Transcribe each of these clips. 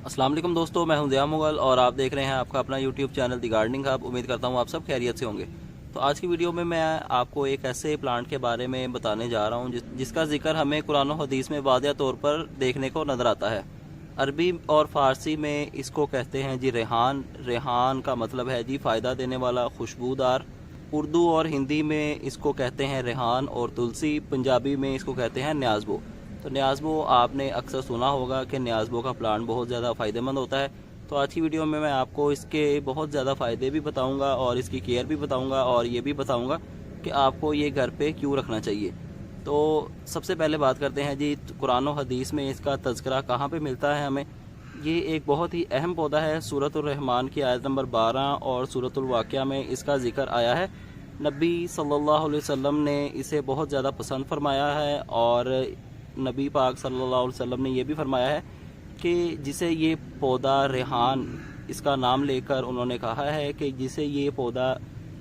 अस्सलाम वालेकुम दोस्तों, मैं हूं ज़िया मुगल और आप देख रहे हैं आपका अपना यूट्यूब चैनल दी गार्डनिंग हब। उम्मीद करता हूं आप सब खैरियत से होंगे। तो आज की वीडियो में मैं आपको एक ऐसे प्लांट के बारे में बताने जा रहा हूं जिसका जिक्र हमें कुरान और हदीस में वाज़िह तौर पर देखने को नज़र आता है। अरबी और फ़ारसी में इसको कहते हैं जी रेहान। रेहान का मतलब है जी फ़ायदा देने वाला, खुशबूदार। उर्दू और हिंदी में इसको कहते हैं रेहान और तुलसी। पंजाबी में इसको कहते हैं न्याज़बो। तो न्याज़बो आपने अक्सर सुना होगा कि न्याज़बो का प्लांट बहुत ज़्यादा फ़ायदेमंद होता है। तो आज की वीडियो में मैं आपको इसके बहुत ज़्यादा फ़ायदे भी बताऊंगा और इसकी केयर भी बताऊंगा और ये भी बताऊंगा कि आपको ये घर पे क्यों रखना चाहिए। तो सबसे पहले बात करते हैं जी कुरान और हदीस में इसका तज़किरा कहाँ पे मिलता है हमें। ये एक बहुत ही अहम पौधा है। सूरतुर रहमान की आयत नंबर 12 और सूरतुल वाक़िया में इसका ज़िक्र आया है। नबी सल्लल्लाहु अलैहि वसल्लम ने इसे बहुत ज़्यादा पसंद फरमाया है और नबी पाक सल्लल्लाहु अलैहि वसल्लम ने यह भी फरमाया है कि जिसे ये पौधा रेहान इसका नाम लेकर उन्होंने कहा है कि जिसे ये पौधा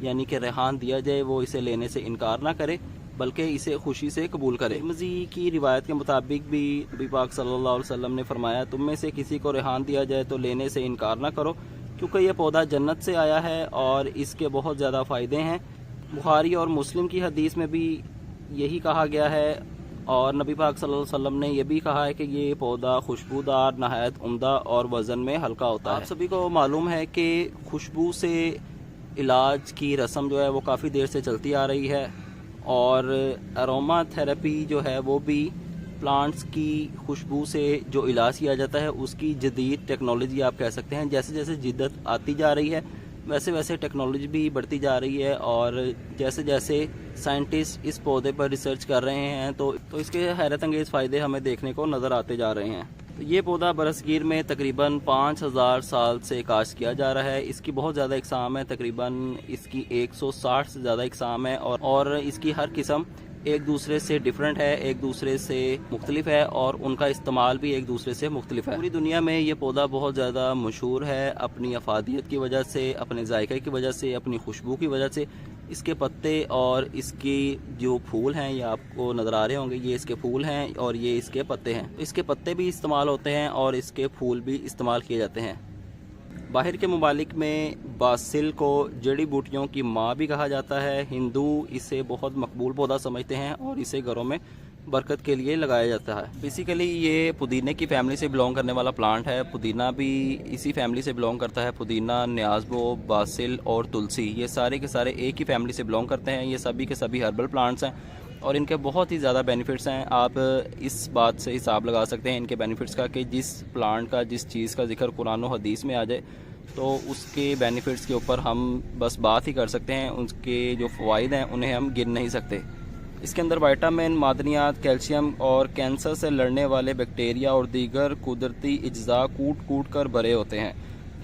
यानी कि रेहान दिया जाए वो इसे लेने से इनकार ना करे बल्कि इसे खुशी से कबूल करे। तिरमिज़ी की रिवायत के मुताबिक भी नबी पाक सल्लल्लाहु अलैहि वसल्लम ने फरमाया, तुम में से किसी को रेहान दिया जाए तो लेने से इनकार ना करो, क्योंकि यह पौधा जन्नत से आया है और इसके बहुत ज़्यादा फ़ायदे हैं। बुखारी और मुस्लिम की हदीस में भी यही कहा गया है और नबी पाक सल्लल्लाहु अलैहि वसल्लम ने यह भी कहा है कि ये पौधा खुशबूदार, नहायत उम्दा और वज़न में हल्का होता है। आप सभी को मालूम है कि खुशबू से इलाज की रस्म जो है वो काफ़ी देर से चलती आ रही है और अरोमा थेरेपी जो है वो भी प्लांट्स की खुशबू से जो इलाज किया जाता है उसकी जदीद टेक्नोलॉजी आप कह सकते हैं। जैसे जैसे जिद्दत आती जा रही है वैसे वैसे टेक्नोलॉजी भी बढ़ती जा रही है और जैसे जैसे साइंटिस्ट इस पौधे पर रिसर्च कर रहे हैं तो इसके हैरत अंगेज़ फ़ायदे हमें देखने को नज़र आते जा रहे हैं। तो ये पौधा बरसगीर में तकरीबन 5000 साल से काश्त किया जा रहा है। इसकी बहुत ज़्यादा इकसाम है, तकरीबन इसकी 160 से ज़्यादा इकसाम है और इसकी हर किस्म एक दूसरे से डिफरेंट है, एक दूसरे से मुख्तलिफ है और उनका इस्तेमाल भी एक दूसरे से मुख्तलिफ है। पूरी दुनिया में ये पौधा बहुत ज़्यादा मशहूर है अपनी अफादियत की वजह से, अपने जायके की वजह से, अपनी खुशबू की वजह से। इसके पत्ते और इसकी जो फूल हैं ये आपको नज़र आ रहे होंगे, ये इसके फूल हैं और ये इसके पत्ते हैं। इसके पत्ते भी इस्तेमाल होते हैं और इसके फूल भी इस्तेमाल किए जाते हैं। बाहर के ममालिक में बासिल को जड़ी बूटियों की माँ भी कहा जाता है। हिंदू इसे बहुत मकबूल पौधा समझते हैं और इसे घरों में बरकत के लिए लगाया जाता है। बेसिकली ये पुदीने की फैमिली से बिलोंग करने वाला प्लांट है। पुदीना भी इसी फैमिली से बिलोंग करता है। पुदीना, न्याज़बो, बासिल और तुलसी ये सारे के सारे एक ही फैमिली से बिलोंग करते हैं। ये सभी के सभी हर्बल प्लांट्स हैं और इनके बहुत ही ज़्यादा बेनिफिट्स हैं। आप इस बात से हिसाब लगा सकते हैं इनके बेनिफिट्स का कि जिस प्लांट का, जिस चीज़ का जिक्र कुरान और हदीस में आ जाए तो उसके बेनिफिट्स के ऊपर हम बस बात ही कर सकते हैं। उसके जो फ़वाइद हैं उन्हें हम गिन नहीं सकते। इसके अंदर विटामिन, मादनियात, कैल्शियम और कैंसर से लड़ने वाले बैक्टीरिया और दीगर कुदरती अज्जा कूट कूट कर भरे होते हैं।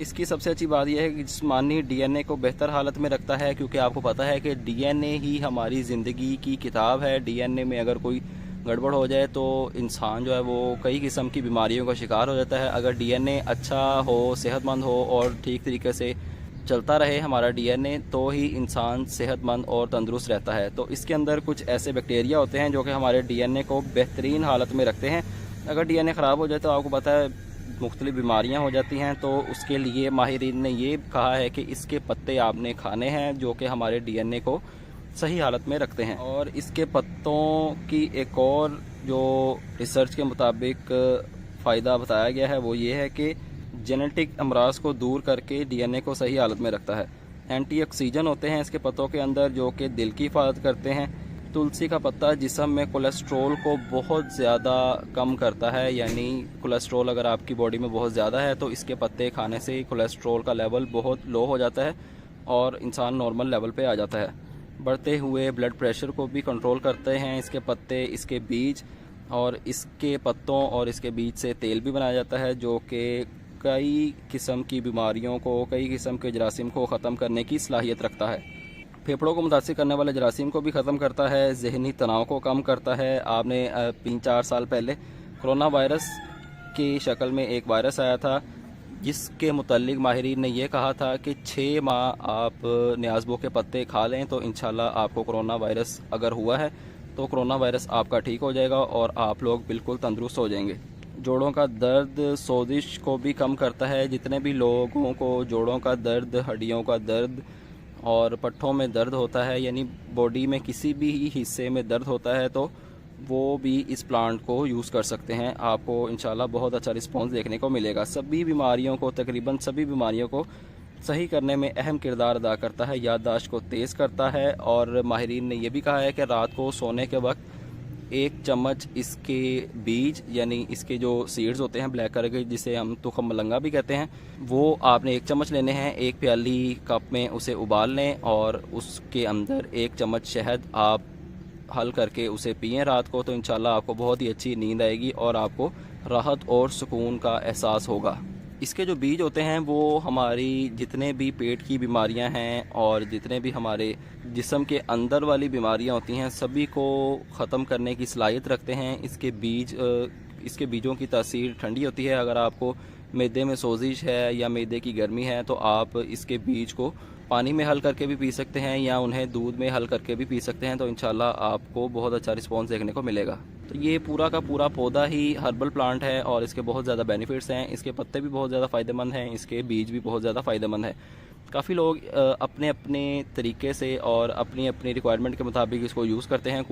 इसकी सबसे अच्छी बात यह है कि जिस्मानी डीएनए को बेहतर हालत में रखता है, क्योंकि आपको पता है कि डीएनए ही हमारी ज़िंदगी की किताब है। डीएनए में अगर कोई गड़बड़ हो जाए तो इंसान जो है वो कई किस्म की बीमारियों का शिकार हो जाता है। अगर डीएनए अच्छा हो, सेहतमंद हो और ठीक तरीके से चलता रहे हमारा डीएनए तो ही इंसान सेहतमंद और तंदुरुस्त रहता है। तो इसके अंदर कुछ ऐसे बैक्टीरिया होते हैं जो कि हमारे डीएनए को बेहतरीन हालत में रखते हैं। अगर डीएनए ख़राब हो जाए तो आपको पता है मुख्तलिफ बीमारियां हो जाती हैं। तो उसके लिए माहिरीन ने ये कहा है कि इसके पत्ते आपने खाने हैं जो कि हमारे डीएनए को सही हालत में रखते हैं। और इसके पत्तों की एक और जो रिसर्च के मुताबिक फ़ायदा बताया गया है वो ये है कि जेनेटिक अमराज को दूर करके डीएनए को सही हालत में रखता है। एंटी ऑक्सीजन होते हैं इसके पत्तों के अंदर जो कि दिल की हिफाजत करते हैं। तुलसी का पत्ता जिस्म में कोलेस्ट्रोल को बहुत ज़्यादा कम करता है, यानी कोलेस्ट्रोल अगर आपकी बॉडी में बहुत ज़्यादा है तो इसके पत्ते खाने से कोलेस्ट्रोल का लेवल बहुत लो हो जाता है और इंसान नॉर्मल लेवल पे आ जाता है। बढ़ते हुए ब्लड प्रेशर को भी कंट्रोल करते हैं इसके पत्ते, इसके बीज और इसके पत्तों और इसके बीज से तेल भी बनाया जाता है जो कि कई किस्म की बीमारियों को, कई किस्म के जरासीम को ख़त्म करने की सलाहियत रखता है। फेफड़ों को मुतासिर करने वाले जरासीम को भी ख़त्म करता है, जहनी तनाव को कम करता है। आपने 3-4 साल पहले कोरोना वायरस की शक्ल में एक वायरस आया था जिसके मुतल्लिक माहिरीन ने यह कहा था कि 6 माह आप न्याज़बो के पत्ते खा लें तो इंशाल्लाह आपको कोरोना वायरस अगर हुआ है तो कोरोना वायरस आपका ठीक हो जाएगा और आप लोग बिल्कुल तंदुरुस्त हो जाएंगे। जोड़ों का दर्द, सोजिश को भी कम करता है। जितने भी लोगों को जोड़ों का दर्द, हड्डियों का दर्द और पट्ठों में दर्द होता है, यानी बॉडी में किसी भी हिस्से में दर्द होता है, तो वो भी इस प्लांट को यूज़ कर सकते हैं। आपको इंशाल्लाह बहुत अच्छा रिस्पॉन्स देखने को मिलेगा। सभी बीमारियों को, तकरीबन सभी बीमारियों को सही करने में अहम किरदार अदा करता है, याददाश्त को तेज़ करता है। और माहिरीन ने यह भी कहा है कि रात को सोने के वक्त 1 चम्मच इसके बीज, यानी इसके जो सीड्स होते हैं ब्लैक कलर के, जिसे हम तुखम मलंगा भी कहते हैं, वो आपने 1 चम्मच लेने हैं। 1 प्याली कप में उसे उबाल लें और उसके अंदर 1 चम्मच शहद आप हल करके उसे पिएं रात को। तो इंशाल्लाह आपको बहुत ही अच्छी नींद आएगी और आपको राहत और सुकून का एहसास होगा। इसके जो बीज होते हैं वो हमारी जितने भी पेट की बीमारियां हैं और जितने भी हमारे जिस्म के अंदर वाली बीमारियां होती हैं, सभी को ख़त्म करने की सलाहियत रखते हैं। इसके बीजों की तासीर ठंडी होती है। अगर आपको मैदे में सोजिश है या मैदे की गर्मी है तो आप इसके बीज को पानी में हल करके भी पी सकते हैं या उन्हें दूध में हल करके भी पी सकते हैं। तो इंशाल्लाह आपको बहुत अच्छा रिस्पॉन्स देखने को मिलेगा। तो ये पूरा का पूरा पौधा ही हर्बल प्लांट है और इसके बहुत ज़्यादा बेनिफिट्स हैं। इसके पत्ते भी बहुत ज़्यादा फ़ायदेमंद हैं, इसके बीज भी बहुत ज़्यादा फ़ायदेमंद हैं। काफ़ी लोग अपने अपने तरीके से और अपनी अपनी रिक्वायरमेंट के मुताबिक इसको यूज़ करते हैं।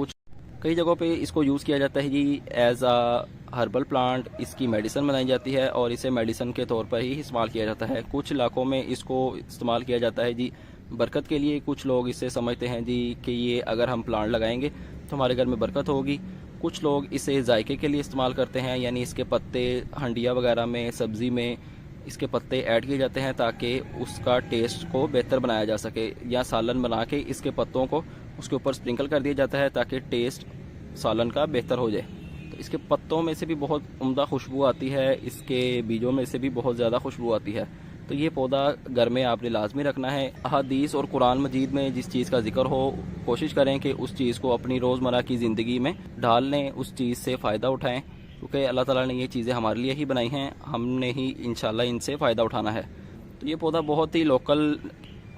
कई जगहों पे इसको यूज़ किया जाता है जी एज आ हर्बल प्लांट। इसकी मेडिसिन बनाई जाती है और इसे मेडिसिन के तौर पर ही इस्तेमाल किया जाता है। कुछ इलाकों में इसको इस्तेमाल किया जाता है जी बरकत के लिए। कुछ लोग इसे समझते हैं जी कि ये अगर हम प्लांट लगाएंगे तो हमारे घर में बरकत होगी। कुछ लोग इसे जायके के लिए इस्तेमाल करते हैं, यानी इसके पत्ते हंडिया वगैरह में, सब्ज़ी में इसके पत्ते ऐड किए जाते हैं ताकि उसका टेस्ट को बेहतर बनाया जा सके। या सालन बना के इसके पत्तों को उसके ऊपर स्प्रिंकल कर दिया जाता है ताकि टेस्ट सालन का बेहतर हो जाए। तो इसके पत्तों में से भी बहुत उम्दा खुशबू आती है, इसके बीजों में से भी बहुत ज़्यादा खुशबू आती है। तो ये पौधा घर में आपने लाजमी रखना है। अहादीस और कुरान मजीद में जिस चीज़ का जिक्र हो, कोशिश करें कि उस चीज़ को अपनी रोज़मर्रा की ज़िंदगी में ढाल लें, उस चीज़ से फ़ायदा उठाएं, क्योंकि अल्लाह ताला ने ये चीज़ें हमारे लिए ही बनाई हैं, हमने ही इंशाल्लाह इनसे फ़ायदा उठाना है। तो ये पौधा बहुत ही लोकल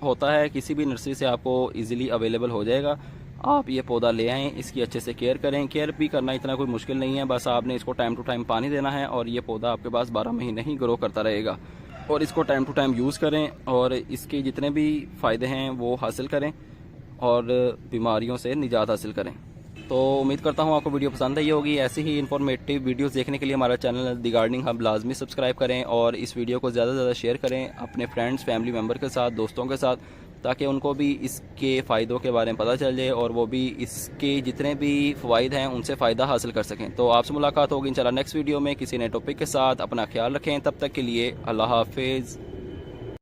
होता है, किसी भी नर्सरी से आपको ईज़िली अवेलेबल हो जाएगा। आप ये पौधा ले आएँ, इसकी अच्छे से केयर करें। केयर भी करना इतना कोई मुश्किल नहीं है, बस आपने इसको टाइम टू टाइम पानी देना है और ये पौधा आपके पास 12 महीने ही ग्रो करता रहेगा। और इसको टाइम टू टाइम यूज़ करें और इसके जितने भी फ़ायदे हैं वो हासिल करें और बीमारियों से निजात हासिल करें। तो उम्मीद करता हूँ आपको वीडियो पसंद आई होगी। ऐसी ही इन्फॉर्मेटिव वीडियोस देखने के लिए हमारा चैनल द गार्डनिंग हब लाजमी सब्सक्राइब करें और इस वीडियो को ज़्यादा से ज़्यादा शेयर करें अपने फ्रेंड्स, फैमिली मेम्बर के साथ, दोस्तों के साथ, ताकि उनको भी इसके फ़ायदों के बारे में पता चल जाए और वो भी इसके जितने भी फ़वाइद हैं उनसे फ़ायदा हासिल कर सकें। तो आपसे मुलाकात होगी इंशाल्लाह नेक्स्ट वीडियो में किसी नए टॉपिक के साथ। अपना ख्याल रखें, तब तक के लिए अल्लाह हाफिज़।